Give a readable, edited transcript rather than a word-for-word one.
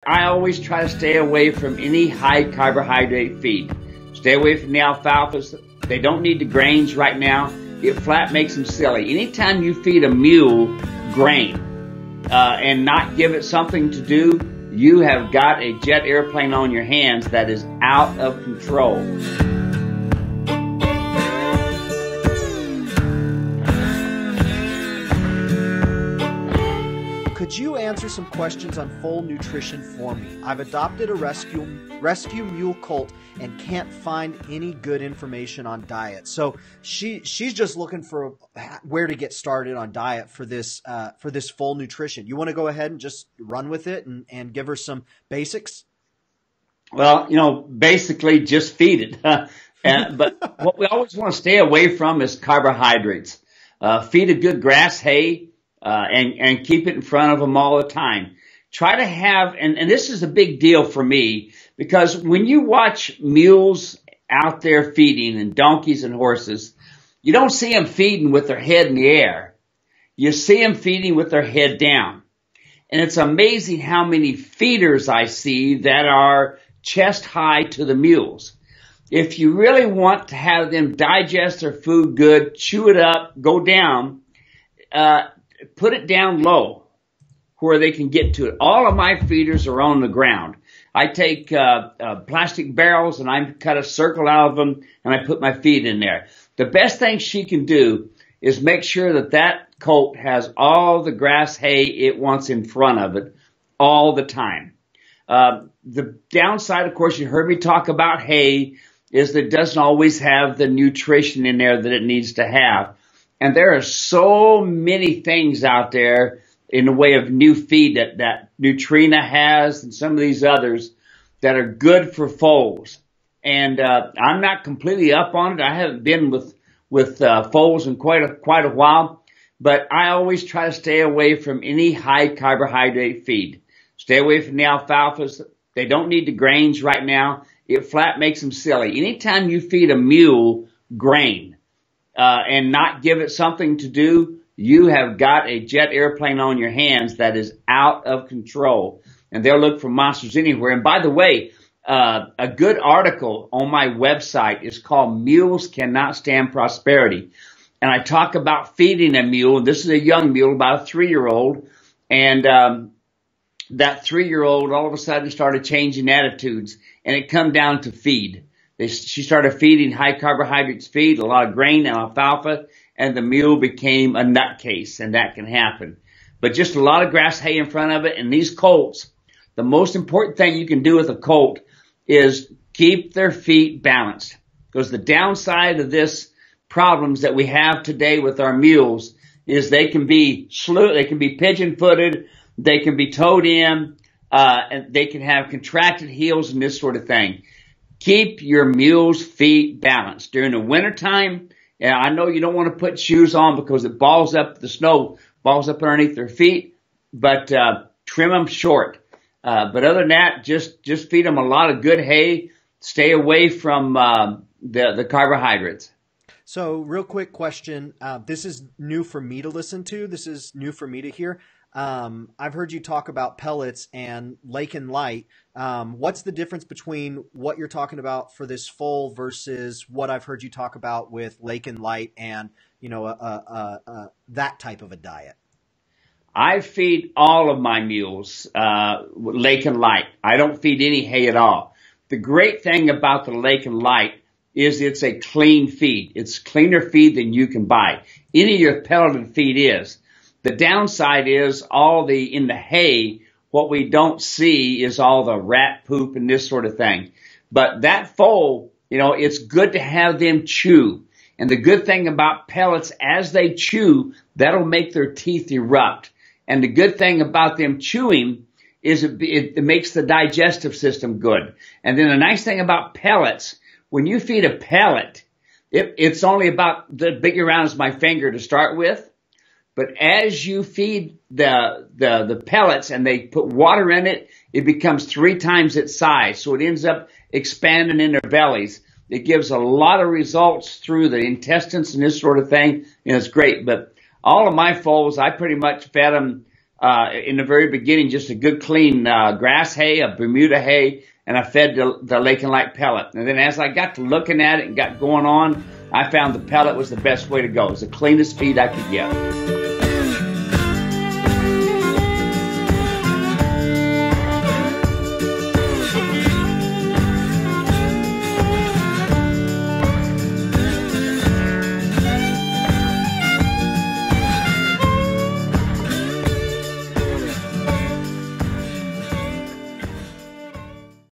I always try to stay away from any high carbohydrate feed. Stay away from the alfalfas. They don't need the grains right now. It flat makes them silly. Anytime you feed a mule grain and not give it something to do, you have got a jet airplane on your hands that is out of control. Could you answer some questions on foal nutrition for me? I've adopted a rescue mule colt and can't find any good information on diet. So she's just looking for where to get started on diet for this foal nutrition. You want to go ahead and just run with it and give her some basics? Well, basically just feed it. But what we always want to stay away from is carbohydrates. Feed a good grass hay. And keep it in front of them all the time. Try to have, and this is a big deal for me, because when you watch mules out there feeding and donkeys and horses, you don't see them feeding with their head in the air. You see them feeding with their head down. And it's amazing how many feeders I see that are chest high to the mules. If you really want to have them digest their food good, chew it up, go down, put it down low where they can get to it. All of my feeders are on the ground. I take plastic barrels and I cut a circle out of them and I put my feed in there. The best thing she can do is make sure that that colt has all the grass hay it wants in front of it all the time. The downside, of course, you heard me talk about hay, is that it doesn't always have the nutrition in there that it needs to have. And there are so many things out there in the way of new feed that Nutrina has and some of these others that are good for foals. And I'm not completely up on it. I haven't been with foals in quite a while, but I always try to stay away from any high carbohydrate feed. Stay away from the alfalfas. They don't need the grains right now. It flat makes them silly. Anytime you feed a mule grain, and not give it something to do, you have got a jet airplane on your hands that is out of control. And they'll look for monsters anywhere. And by the way, a good article on my website is called Mules Cannot Stand Prosperity. And I talk about feeding a mule. This is a young mule, about a 3-year-old. And that 3-year-old all of a sudden started changing attitudes. And it come down to feed. She started feeding high carbohydrates feed, a lot of grain and alfalfa, and the mule became a nutcase, and that can happen. But just a lot of grass hay in front of it, and these colts, the most important thing you can do with a colt is keep their feet balanced. Because the downside of this problems that we have today with our mules is they can be pigeon-footed, they can be towed in, and they can have contracted heels and this sort of thing. Keep your mule's feet balanced. During the wintertime, and I know you don't want to put shoes on because it balls up, the snow balls up underneath their feet, but trim them short. But other than that, just feed them a lot of good hay. Stay away from the carbohydrates. So real quick question. This is new for me to listen to. This is new for me to hear. I've heard you talk about pellets and Lakin Lite. What's the difference between what you're talking about for this foal versus what I've heard you talk about with Lakin Lite and, that type of a diet? I feed all of my mules Lakin Lite. I don't feed any hay at all. The great thing about the Lakin Lite is it's a clean feed. It's cleaner feed than you can buy. Any of your pelleted feed is. The downside is in the hay, what we don't see is all the rat poop and this sort of thing. But that foal, it's good to have them chew. And the good thing about pellets, as they chew, that'll make their teeth erupt. And the good thing about them chewing is it makes the digestive system good. And then the nice thing about pellets, when you feed a pellet, it's only about the big around as my finger to start with. But as you feed the pellets and they put water in it, it becomes 3 times its size. So it ends up expanding in their bellies. It gives a lot of results through the intestines and this sort of thing. And it's great. But all of my foals, I pretty much fed them in the very beginning, just a good clean grass hay, a Bermuda hay, and I fed the Lakin Lite pellet. And then as I got to looking at it and got going on, I found the pellet was the best way to go. It was the cleanest feed I could get.